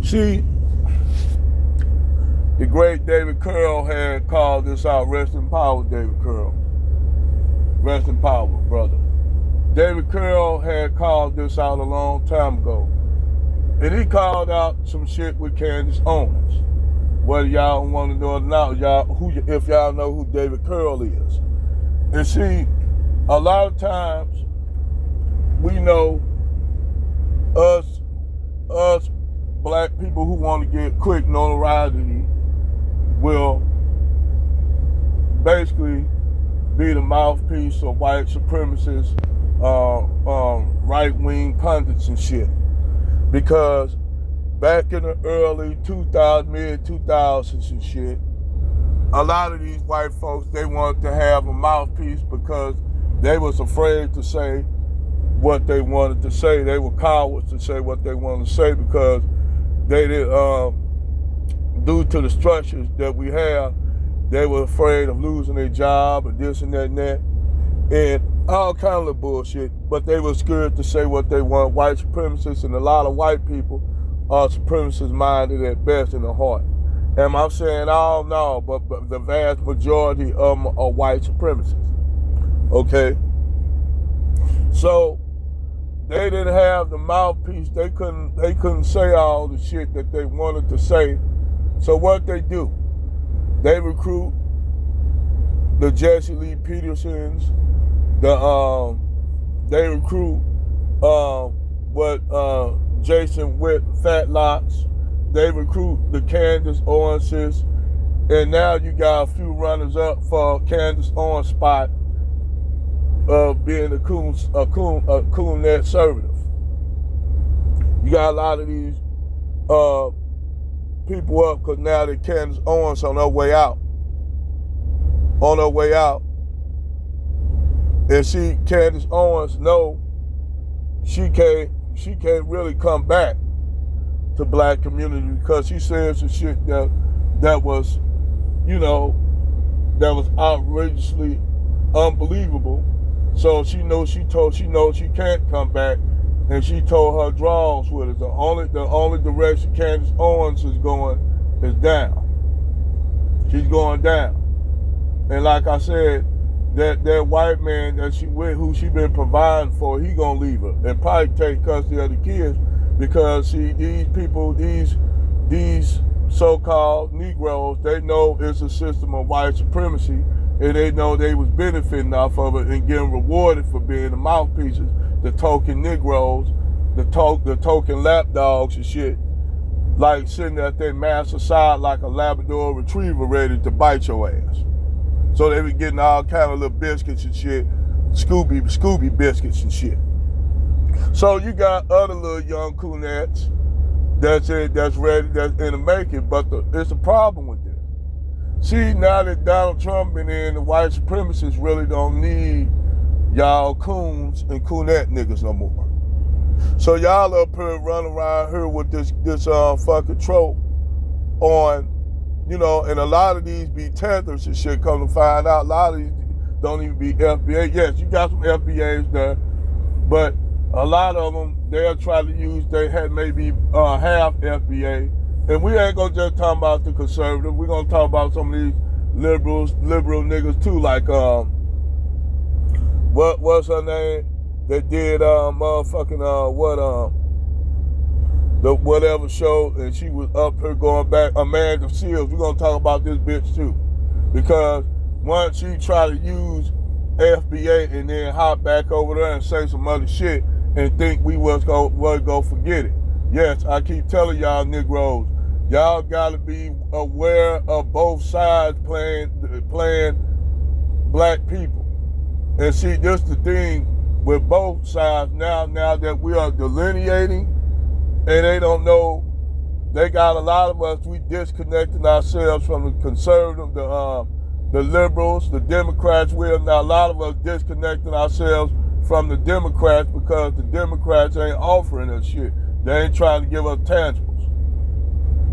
See, the great David Curl had called this out. Rest in power, David Curl. Rest in power, brother. David Curl had called this out a long time ago. And he called out some shit with Candace Owens. Whether y'all want to know or not, if y'all know who David Curl is. And see, a lot of times, we know us black people who want to get quick notoriety will basically be the mouthpiece of white supremacists, right-wing pundits and shit. Because back in the early mid-2000s and shit, a lot of these white folks, they wanted to have a mouthpiece because they was afraid to say what they wanted to say. They were cowards to say what they wanted to say because they did, due to the structures that we have, they were afraid of losing their job and this and that and that, and all kind of bullshit. But they were scared to say what they want. White supremacists and a lot of white people are supremacist minded at best in the heart. And I'm saying all no, but the vast majority of them are white supremacists. Okay, so they didn't have the mouthpiece. They couldn't say all the shit that they wanted to say. So what they do? They recruit the Jesse Lee Petersons. They recruit Jason Witt Fatlocks. They recruit the Candace Owenses, and now you got a few runners up for Candace Owens spot of being a coon net conservative. You got a lot of these people up because now that Candace Owens on her way out. And see, Candace Owens know she can't really come back to black community because she said some shit that was, that was outrageously unbelievable. So she knows she can't come back, and she told her draws with it. The only direction Candace Owens is going is down. She's going down. And like I said, that white man that she with, who she been providing for, he gonna leave her and probably take custody of the kids because see, these people, these so-called Negroes, they know it's a system of white supremacy, and they know they was benefiting off of it and getting rewarded for being the mouthpieces, the token Negroes, the token lapdogs and shit, like sitting at their master's side like a Labrador retriever ready to bite your ass. So they was getting all kind of little biscuits and shit, Scooby biscuits and shit. So you got other little young coonettes that's ready, that's in the making, but it's a problem with this. See, now that Donald Trump been in, the white supremacists really don't need y'all coons and coonette niggas no more. So y'all up here running around here with this fucking trope on, and a lot of these be tethers and shit. Come to find out, a lot of these don't even be FBA. Yes, you got some FBAs there, but a lot of them, they'll try to use, they had maybe half FBA. And we ain't gonna just talk about the conservative. We're gonna talk about some of these liberal niggas too, like what's her name that did the whatever show, and she was up here going back, Amanda Seals. We're gonna talk about this bitch too, because once she tried to use FBA and then hop back over there and say some other shit and think we was go forget it. Yes, I keep telling y'all Negroes, y'all gotta be aware of both sides playing black people. And see, this the thing with both sides now that we are delineating, and they don't know, they got a lot of us, we disconnecting ourselves from the conservative, the liberals, the Democrats. We're now a lot of us disconnecting ourselves from the Democrats because the Democrats ain't offering us shit. They ain't trying to give us tangibles.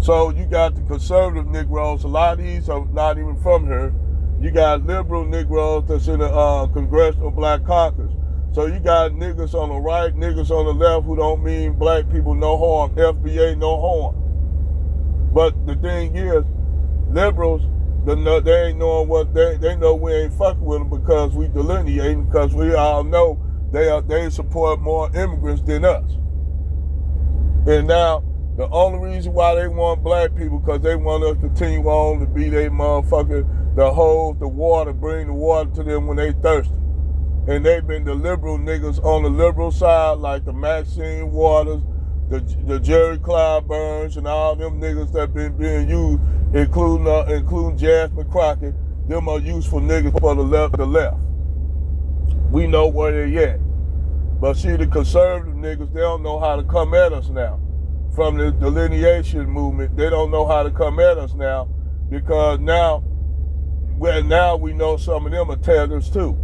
So you got the conservative Negroes, a lot of these are not even from here. You got liberal Negroes that's in the Congressional Black Caucus. So you got niggas on the right, niggas on the left who don't mean black people no harm, FBA no harm. But the thing is, liberals, they ain't knowing what they know we ain't fucking with them because we delineating, because we all know they support more immigrants than us. And now the only reason why they want black people, because they want us to continue on to be they motherfucker, to hold the water, bring the water to them when they thirsty. And they've been the liberal niggas on the liberal side, like the Maxine Waters, the Jerry Clyburns, and all them niggas that been being used, including Jasmine Crockett. Them are useful niggas for the left. We know where they at. But see, the conservative niggas, they don't know how to come at us now. From the delineation movement, they don't know how to come at us now, because now we know some of them are tethers too.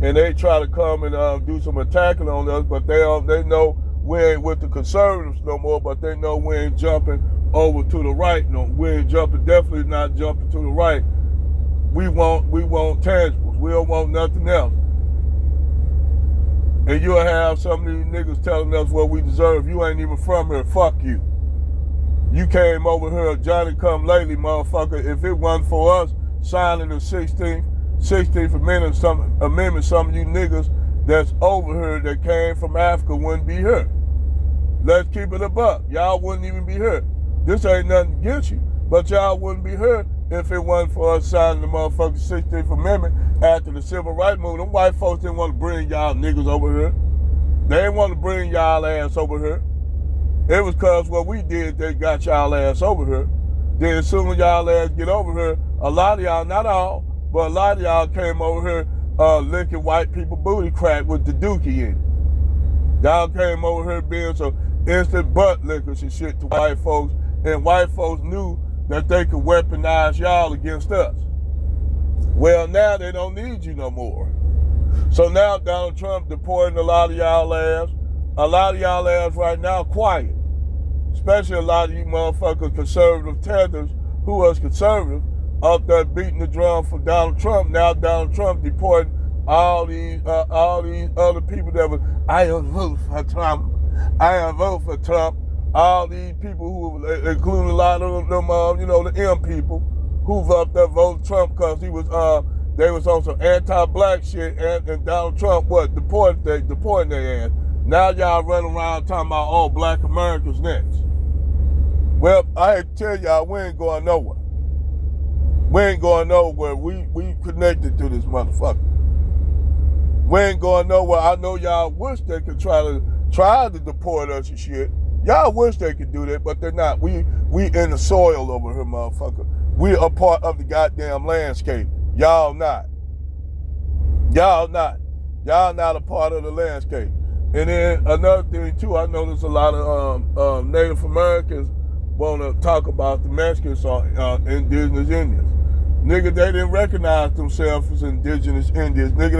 And they try to come and do some attacking on us, but they know we ain't with the conservatives no more, but they know we ain't jumping over to the right. No, we ain't definitely not jumping to the right. We want tangibles. We don't want nothing else. And you'll have some of these niggas telling us what we deserve. You ain't even from here. Fuck you. You came over here, Johnny come lately, motherfucker. If it wasn't for us signing the 16th Amendment, some of you niggas that's over here that came from Africa wouldn't be here. Let's keep it a buck. Y'all wouldn't even be here. This ain't nothing against you, but y'all wouldn't be here if it wasn't for us signing the motherfucking 16th Amendment after the Civil Rights Movement. Them white folks didn't want to bring y'all niggas over here. They didn't want to bring y'all ass over here. It was cause what we did, they got y'all ass over here. Then as soon as y'all ass get over here, a lot of y'all, not all, but a lot of y'all came over here licking white people booty crack with the dookie in it. Y'all came over here being some instant butt lickers and shit to white folks, and white folks knew that they could weaponize y'all against us. Well, now they don't need you no more. So now Donald Trump deporting a lot of y'all ass. A lot of y'all ass right now quiet. Especially a lot of you motherfuckers conservative tethers who was conservative up there beating the drum for Donald Trump. Now Donald Trump deporting all these other people that were, I don't vote for Trump. I don't vote for Trump. All these people who, including a lot of them, the M people, who've up there voted Trump because he was, they was on some anti-black shit, and Donald Trump, deporting their ass. Now y'all running around talking about, oh, black Americans next. Well, I had to tell y'all, we ain't going nowhere. We ain't going nowhere. We connected to this motherfucker. We ain't going nowhere. I know y'all wish they could try to deport us and shit. Y'all wish they could do that, but they're not. We in the soil over here, motherfucker. We are part of the goddamn landscape. Y'all not. Y'all not. Y'all not a part of the landscape. And then another thing too, I know there's a lot of Native Americans want to talk about the Mexicans or indigenous Indians. Nigga, they didn't recognize themselves as indigenous Indians. Nigga,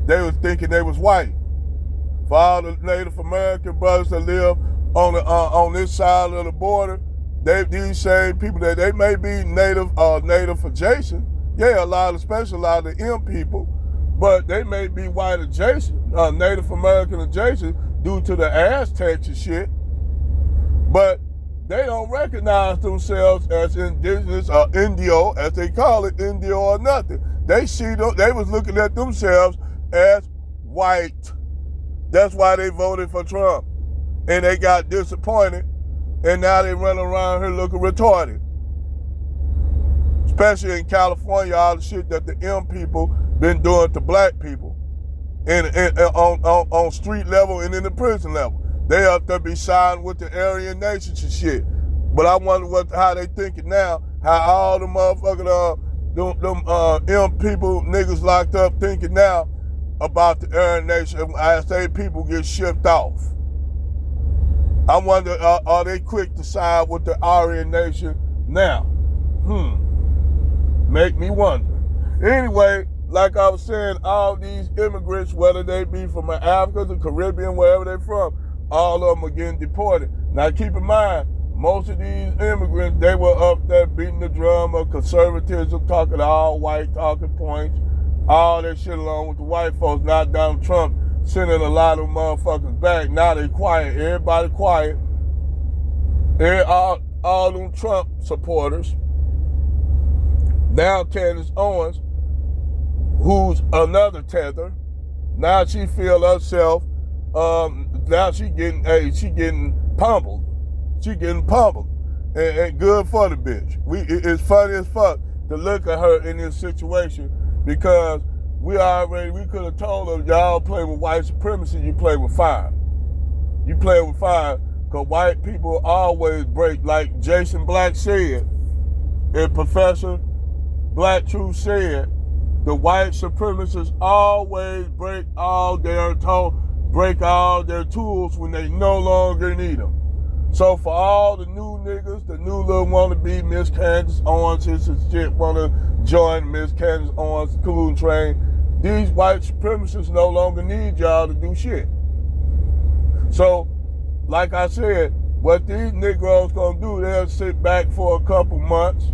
they was thinking they was white. For all the Native American brothers that live on this side of the border, these same people that they may be native adjacent. Yeah, especially a lot of the M people, but they may be white adjacent, Native American adjacent due to the Aztecs and shit. But they don't recognize themselves as indigenous or Indio, as they call it, Indio or nothing. They was looking at themselves as white. That's why they voted for Trump. And they got disappointed, and now they run around here looking retarded. Especially in California, all the shit that the M people been doing to black people, and on street level and in the prison level. They up there be siding with the Aryan nations and shit. But I wonder how they thinking now, how all the motherfucking M people niggas locked up thinking now about the Aryan nation as they people get shipped off. I wonder, are they quick to side with the Aryan nation now? Make me wonder. Anyway, like I was saying, all these immigrants, whether they be from Africa, the Caribbean, wherever they're from, all of them are getting deported. Now keep in mind, most of these immigrants, they were up there beating the drum of conservatism, talking all white talking points, all that shit along with the white folks. Now Donald Trump sending a lot of motherfuckers back. Now they quiet. Everybody quiet. all them Trump supporters. Now Candace Owens, who's another tether, now she feel herself. Now she getting pummeled. She getting pummeled, and good for the bitch. It's funny as fuck to look at her in this situation because we could have told her, y'all play with white supremacy, you play with fire. You play with fire because white people always break, like Jason Black said, and Professor Black Truth said, the white supremacists always break all their tools when they no longer need them. So for all the new niggas, the new little wannabe Miss Candace Owens and shit wanna join Miss Candace Owens coon train, these white supremacists no longer need y'all to do shit. So, like I said, what these Negroes gonna do, they'll sit back for a couple months.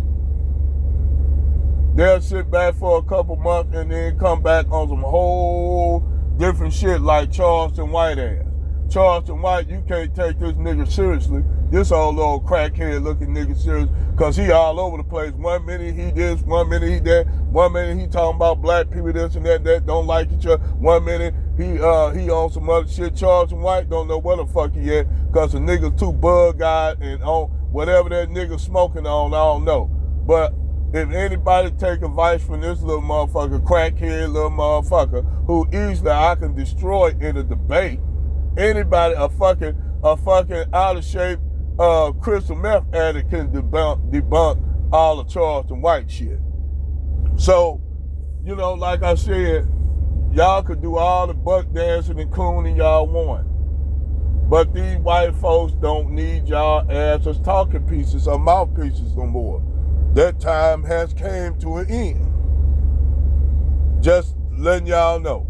They'll sit back for a couple months and then come back on some whole different shit like Charleston White ass. Charleston White, you can't take this nigga seriously. This old little crackhead looking nigga serious, cause he all over the place. 1 minute he this, 1 minute he that, 1 minute he talking about black people this and that don't like each other. 1 minute he on some other shit. Charleston White don't know where the fuck he at, cause the nigga too bug-eyed and on whatever that nigga smoking on, I don't know. But if anybody take advice from this little motherfucker, crackhead little motherfucker, who easily I can destroy in a debate, anybody, a fucking out of shape crystal meth addict can debunk all the Charleston White shit. So, you know, like I said, y'all could do all the buck dancing and cooning y'all want. But these white folks don't need y'all ass as talking pieces or mouthpieces no more. That time has came to an end. Just letting y'all know.